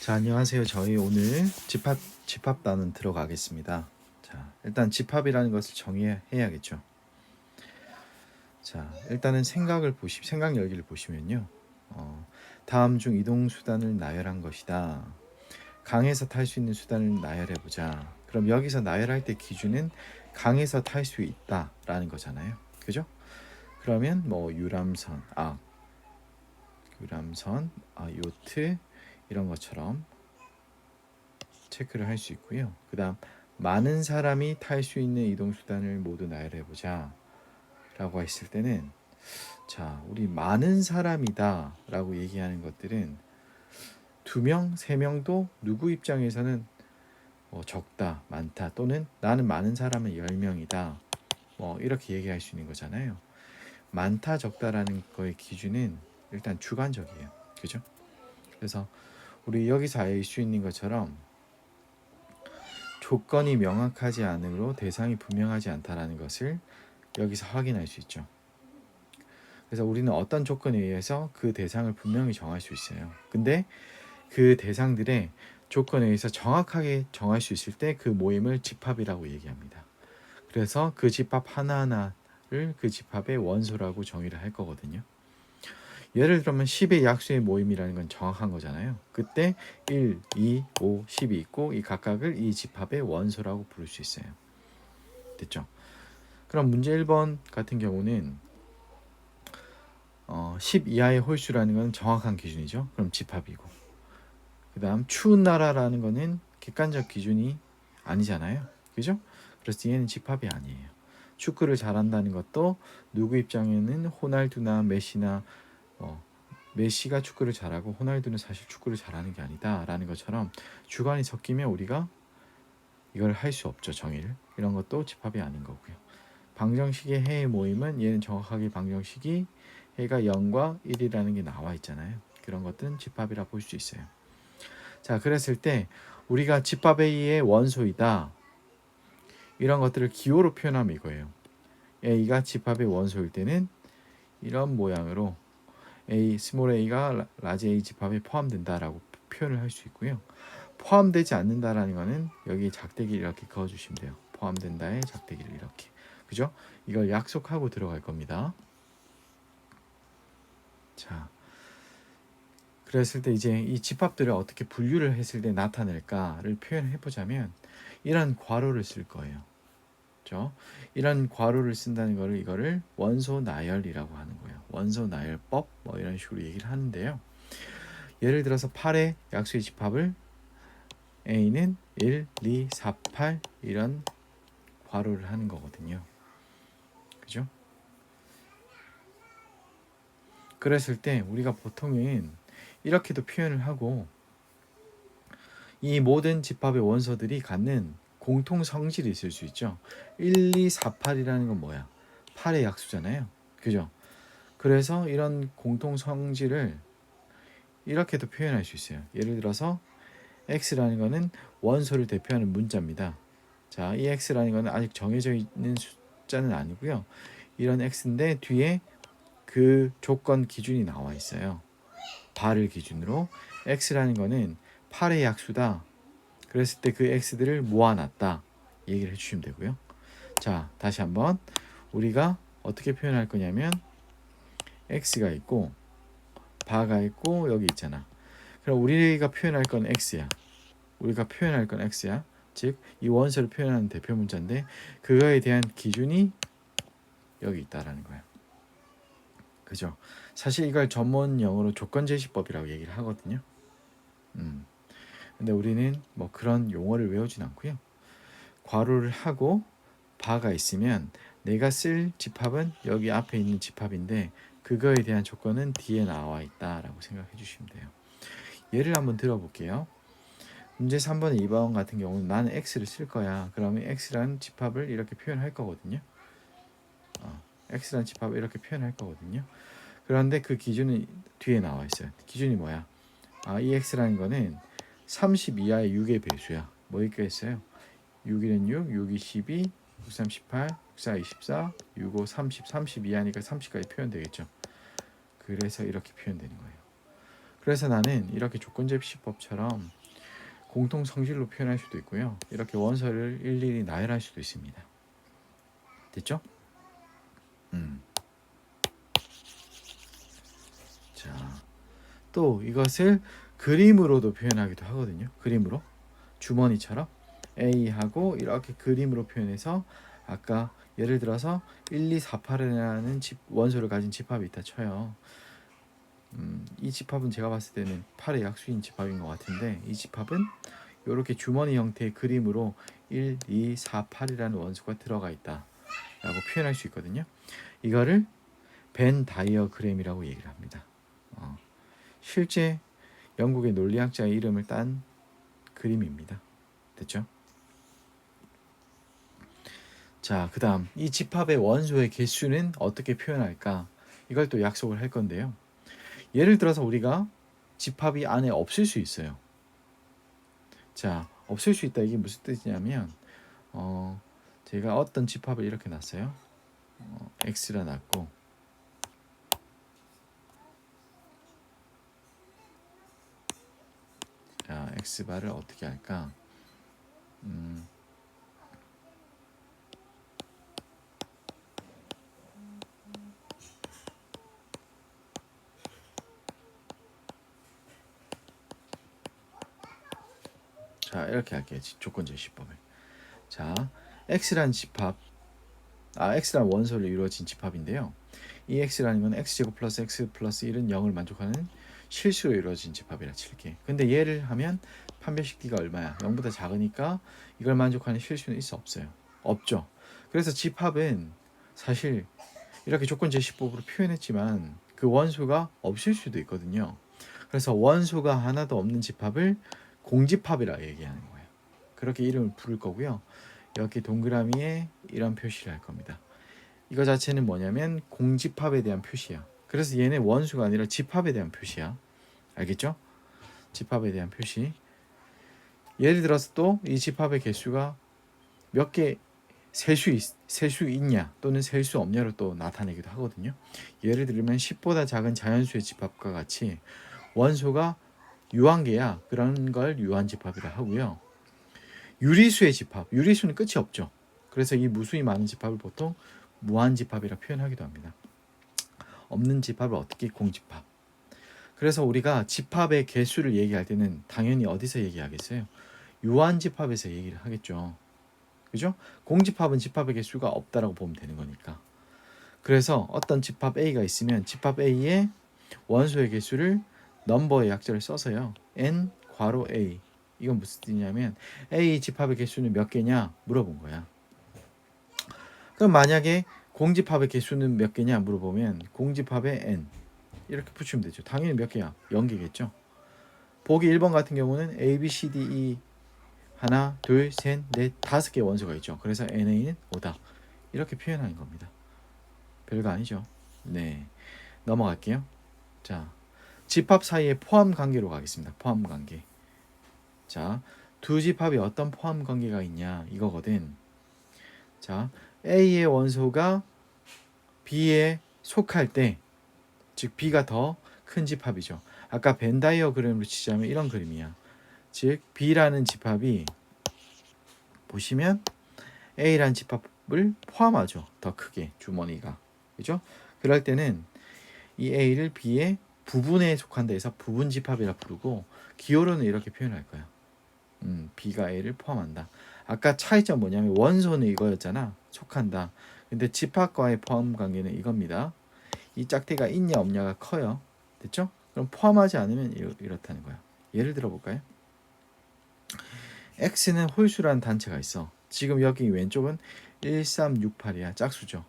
자, 안녕하세요. 저희 오늘 집합단은 들어가겠습니다. 자, 일단 집합이라는 것을 정의해야겠죠. 자, 일단은 생각 열기를 보시면요. 다음 중 이동 수단을 나열한 것이다. 강에서 탈 수 있는 수단을 나열해 보자. 그럼 여기서 나열할 때 기준은 강에서 탈 수 있다라는 거잖아요. 그죠? 그러면 뭐 유람선, 요트 이런 것처럼 체크를 할 수 있고요. 그 다음 많은 사람이 탈 수 있는 이동수단을 모두 나열해보자 라고 했을 때는, 자, 우리 많은 사람이다 라고 얘기하는 것들은 2명, 3명도 누구 입장에서는 적다, 많다, 또는 나는 많은 사람은 10명이다, 이렇게 얘기할 수 있는 거잖아요. 많다, 적다라는 거의 기준은 일단 주관적이에요. 그죠? 그래서 우리 여기서 알 수 있는 것처럼 조건이 명확하지 않으므로 대상이 분명하지 않다라는 것을 여기서 확인할 수 있죠. 그래서 우리는 어떤 조건에 의해서 그 대상을 분명히 정할 수 있어요. 근데 그 대상들의 조건에 의해서 정확하게 정할 수 있을 때 그 모임을 집합이라고 얘기합니다. 그래서 그 집합 하나하나를 그 집합의 원소라고 정의를 할 거거든요. 예를 들면 10의 약수의 모임이라는 건 정확한 거잖아요. 그때 1, 2, 5, 10이 있고 이 각각을 이 집합의 원소라고 부를 수 있어요. 됐죠? 그럼 문제 1번 같은 경우는 10 이하의 홀수라는 건 정확한 기준이죠. 그럼 집합이고, 그 다음 추운 나라라는 거는 객관적 기준이 아니잖아요. 그죠? 그래서 얘는 집합이 아니에요. 축구를 잘한다는 것도 누구 입장에는 호날두나 메시나 메시가 축구를 잘하고 호날두는 사실 축구를 잘하는 게 아니다 라는 것처럼 주관이 섞이면 우리가 이걸 할 수 없죠. 정의를. 이런 것도 집합이 아닌 거고요. 방정식의 해의 모임은 얘는 정확하게 방정식이 해가 0과 1이라는 게 나와 있잖아요. 그런 것들은 집합이라 볼 수 있어요. 자, 그랬을 때 우리가 집합 A의 원소이다, 이런 것들을 기호로 표현하면 이거예요. A가 집합의 원소일 때는 이런 모양으로 스몰 a가 라지 A 집합에 포함된다라고 표현을 할 수 있고요. 포함되지 않는다라는 거는 여기 작대기를 이렇게 그어주시면 돼요. 포함된다의 작대기를 이렇게. 그죠? 이걸 약속하고 들어갈 겁니다. 자, 그랬을 때 이제 이 집합들을 어떻게 분류를 했을 때 나타낼까를 표현해 보자면 이런 괄호를 쓸 거예요. 그렇죠? 이런 괄호를 쓴다는 거를 이거를 원소 나열이라고 하는 거예요. 원소 나열법 이런 식으로 얘기를 하는데요. 예를 들어서 8의 약수의 집합을 A는 1, 2, 4, 8 이런 괄호를 하는 거거든요. 그죠? 그랬을 때 우리가 보통은 이렇게도 표현을 하고, 이 모든 집합의 원소들이 갖는 공통 성질이 있을 수 있죠. 1, 2, 4, 8이라는 건 뭐야? 8의 약수잖아요. 그죠? 그래서 이런 공통 성질을 이렇게도 표현할 수 있어요. 예를 들어서 x라는 거는 원소를 대표하는 문자입니다. 자, 이 x라는 거는 아직 정해져 있는 숫자는 아니고요. 이런 x인데 뒤에 그 조건 기준이 나와 있어요. 발을 기준으로 x라는 거는 8의 약수다. 그랬을 때 그 x들을 모아놨다 얘기를 해주시면 되고요. 자, 다시 한번 우리가 어떻게 표현할 거냐면 x가 있고 바가 있고 여기 있잖아. 그럼 우리가 표현할 건 x야. 즉 이 원소를 표현하는 대표 문자인데 그거에 대한 기준이 여기 있다라는 거예요. 그죠? 사실 이걸 전문 용어로 조건제시법이라고 얘기를 하거든요. 근데 우리는 그런 용어를 외우진 않고요. 괄호를 하고 바가 있으면 내가 쓸 집합은 여기 앞에 있는 집합인데 그거에 대한 조건은 뒤에 나와 있다라고 생각해 주시면 돼요. 예를 한번 들어볼게요. 문제 3번, 2번 같은 경우는 나는 x를 쓸 거야. 그러면 x라는 집합을 이렇게 표현할 거거든요. x라는 집합을 이렇게 표현할 거거든요. 그런데 그 기준은 뒤에 나와 있어요. 기준이 뭐야? 이 x라는 거는 30 이하의 6의 배수야. 뭐 있겠어요? 6일은 6, 6이 12, 6, 3, 18, 6, 4, 24, 6, 5, 30, 30 이하니까 30까지 표현되겠죠. 그래서 이렇게 표현되는 거예요. 그래서 나는 이렇게 조건접시법처럼 공통 성질로 표현할 수도 있고요. 이렇게 원소를 일일이 나열할 수도 있습니다. 됐죠? 자, 또 이것을 그림으로도 표현하기도 하거든요. 그림으로 주머니처럼 A하고 이렇게 그림으로 표현해서 아까 예를 들어서 1, 2, 4, 8이라는 원소를 가진 집합이 있다 쳐요. 이 집합은 제가 봤을 때는 8의 약수인 집합인 것 같은데 이 집합은 이렇게 주머니 형태의 그림으로 1, 2, 4, 8이라는 원소가 들어가 있다 라고 표현할 수 있거든요. 이거를 벤 다이어그램이라고 얘기를 합니다. 실제 영국의 논리학자의 이름을 딴 그림입니다. 됐죠? 자, 그 다음 이 집합의 원소의 개수는 어떻게 표현할까? 이걸 또 약속을 할 건데요. 예를 들어서 우리가 집합이 안에 없을 수 있어요. 자, 없을 수 있다. 이게 무슨 뜻이냐면 제가 어떤 집합을 이렇게 놨어요. x라 놨고 자, x바를 어떻게 할까? 자, 이렇게 할게요. 조건제시법을. 자, x라는 집합, x라는 원소로 이루어진 집합인데요. 이 x라는 건 x제곱 플러스 x 플러스 1은 0을 만족하는 실수로 이루어진 집합이라 칠게. 근데 얘를 하면 판별식 d가 얼마야? 0보다 작으니까 이걸 만족하는 실수는 있어 없어요? 없죠. 그래서 집합은 사실 이렇게 조건제시법으로 표현했지만 그 원소가 없을 수도 있거든요. 그래서 원소가 하나도 없는 집합을 공집합이라 얘기하는 거예요. 그렇게 이름을 부를 거고요. 여기 동그라미에 이런 표시를 할 겁니다. 이거 자체는 뭐냐면 공집합에 대한 표시야. 그래서 얘는 원수가 아니라 집합에 대한 표시야. 알겠죠? 집합에 대한 표시. 예를 들어서 또 이 집합의 개수가 몇 개 셀 수 있냐 또는 셀 수 없냐로 또 나타내기도 하거든요. 예를 들면 10보다 작은 자연수의 집합과 같이 원소가 유한계야. 그런 걸 유한집합이라 하고요. 유리수의 집합, 유리수는 끝이 없죠. 그래서 이 무수히 많은 집합을 보통 무한집합이라 표현하기도 합니다. 없는 집합을 어떻게 공집합. 그래서 우리가 집합의 개수를 얘기할 때는 당연히 어디서 얘기하겠어요? 유한집합에서 얘기를 하겠죠. 그죠? 공집합은 집합의 개수가 없다라고 보면 되는 거니까. 그래서 어떤 집합 A가 있으면 집합 A의 원소의 개수를 넘버의 약자를 써서요. n 괄호 A. 이건 무슨 뜻이냐면 A 집합의 개수는 몇 개냐 물어본 거야. 그럼 만약에 공집합의 개수는 몇 개냐 물어보면 공집합의 n 이렇게 붙이면 되죠. 당연히 몇 개야? 0개겠죠. 보기 1번 같은 경우는 A, B, C, D, E 하나, 둘, 셋, 넷, 5개 원소가 있죠. 그래서 NA는 5다. 이렇게 표현하는 겁니다. 별거 아니죠. 네, 넘어갈게요. 자, 집합 사이의 포함 관계로 가겠습니다. 포함 관계. 자, 두 집합이 어떤 포함 관계가 있냐 이거거든. 자, A의 원소가 B에 속할 때, 즉 B가 더 큰 집합이죠. 아까 벤 다이어그램으로 치자면 이런 그림이야. 즉 B라는 집합이 보시면 A라는 집합을 포함하죠. 더 크게 주머니가. 그죠? 그럴 때는 이 A를 B의 부분에 속한다 해서 부분 집합이라 부르고 기호로는 이렇게 표현할 거야. B가 A를 포함한다. 아까 차이점 뭐냐면 원소는 이거였잖아. 속한다. 근데 집합과의 포함 관계는 이겁니다. 이 짝대가 있냐 없냐가 커요. 됐죠? 그럼 포함하지 않으면 이렇다는 거야. 예를 들어 볼까요? X는 홀수라는 단체가 있어. 지금 여기 왼쪽은 1368이야. 짝수죠.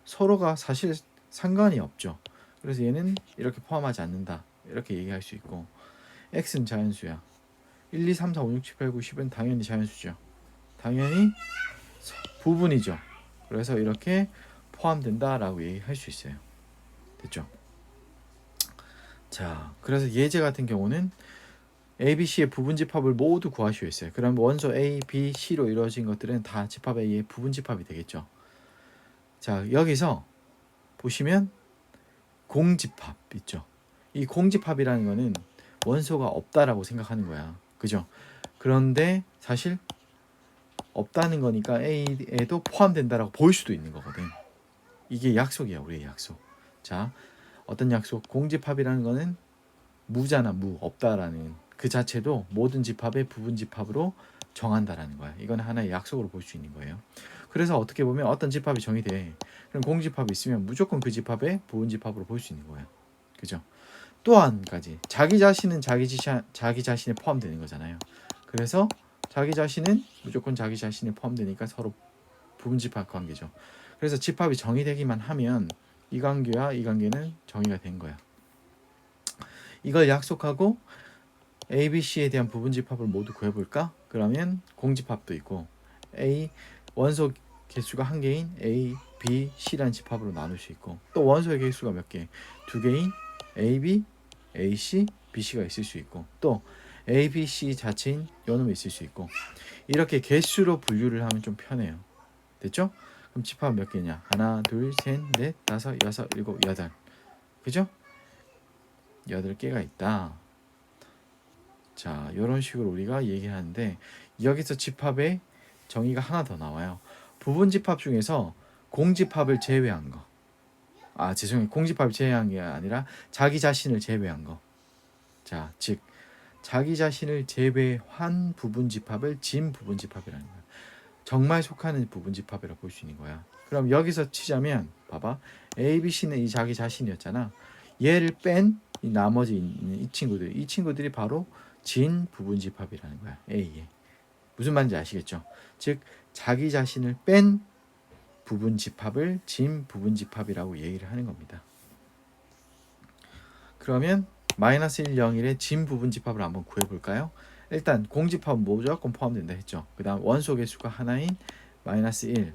서로가 사실 상관이 없죠. 그래서 얘는 이렇게 포함하지 않는다. 이렇게 얘기할 수 있고 X는 자연수야. 1, 2, 3, 4, 5, 6, 7, 8, 9, 10은 당연히 자연수죠. 당연히 부분이죠. 그래서 이렇게 포함된다라고 얘기할 수 있어요. 됐죠? 자, 그래서 예제 같은 경우는 A, B, C의 부분 집합을 모두 구하시오 했어요. 그럼 원소 A, B, C로 이루어진 것들은 다 집합 A의 부분 집합이 되겠죠. 자, 여기서 보시면 공집합 있죠. 이 공집합이라는 거는 원소가 없다라고 생각하는 거야. 그죠? 그런데 사실 없다는 거니까 A에도 포함된다라고 볼 수도 있는 거거든. 이게 약속이야, 우리의 약속. 자, 어떤 약속? 공집합이라는 거는 무잖아, 무, 없다라는 그 자체도 모든 집합의 부분 집합으로 정한다라는 거야. 이건 하나의 약속으로 볼 수 있는 거예요. 그래서 어떻게 보면 어떤 집합이 정의돼. 그럼 공집합이 있으면 무조건 그 집합의 부분 집합으로 볼 수 있는 거예요. 그죠? 또 한 가지, 자기 자신은 자기 자신에 포함되는 거잖아요. 그래서 자기 자신은 무조건 자기 자신에 포함되니까 서로 부분 집합 관계죠. 그래서 집합이 정의되기만 하면 이 관계와 이 관계는 정의가 된 거야. 이걸 약속하고 A, B, C에 대한 부분 집합을 모두 구해볼까? 그러면 공집합도 있고 A 원소 개수가 한 개인 A, B, C라는 집합으로 나눌 수 있고 또 원소의 개수가 몇 개? 두 개인 A, B, A, C, B, C가 있을 수 있고 또 A, B, C 자체인 요놈이 있을 수 있고 이렇게 개수로 분류를 하면 좀 편해요. 됐죠? 그럼 집합 몇 개냐? 하나, 둘, 셋, 넷, 다섯, 여섯, 일곱, 여덟. 그죠? 8개가 있다. 자, 이런 식으로 우리가 얘기하는데 여기서 집합의 정의가 하나 더 나와요. 부분 집합 중에서 공집합을 제외한 거. 아, 죄송해요. 공집합을 제외한 게 아니라 자기 자신을 제외한 거. 자, 즉 자기 자신을 제외한 부분 집합을 진 부분 집합이라는 거야. 정말 속하는 부분 집합이라고 볼 수 있는 거야. 그럼 여기서 치자면 봐봐. A, B, C는 이 자기 자신이었잖아. 얘를 뺀 이 나머지 있는 이 친구들이 바로 진 부분 집합이라는 거야. A에. 무슨 말인지 아시겠죠? 즉 자기 자신을 뺀 부분 집합을 진 부분 집합이라고 얘기를 하는 겁니다. 그러면 마이너스 1, 0, 1의 진 부분 집합을 한번 구해볼까요? 일단 공집합은 무조건 포함된다 했죠. 그 다음 원소 개수가 하나인 마이너스 1,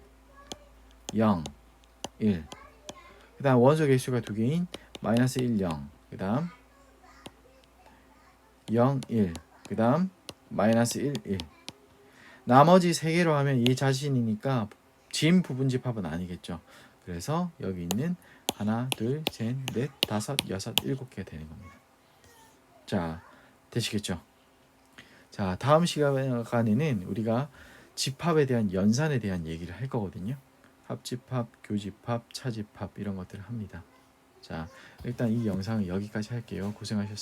0, 1. 그 다음 원소 개수가 두 개인 마이너스 1, 0. 그 다음 0, 1. 그 다음 마이너스 1, 1. 나머지 세 개로 하면 이 자신이니까 진 부분 집합은 아니겠죠. 그래서 여기 있는 하나, 둘, 셋, 넷, 다섯, 여섯, 7개가 되는 겁니다. 자, 되시겠죠? 자, 다음 시간에는 우리가 집합에 대한 연산에 대한 얘기를 할 거거든요. 합집합, 교집합, 차집합 이런 것들을 합니다. 자, 일단 이 영상은 여기까지 할게요. 고생하셨습니다.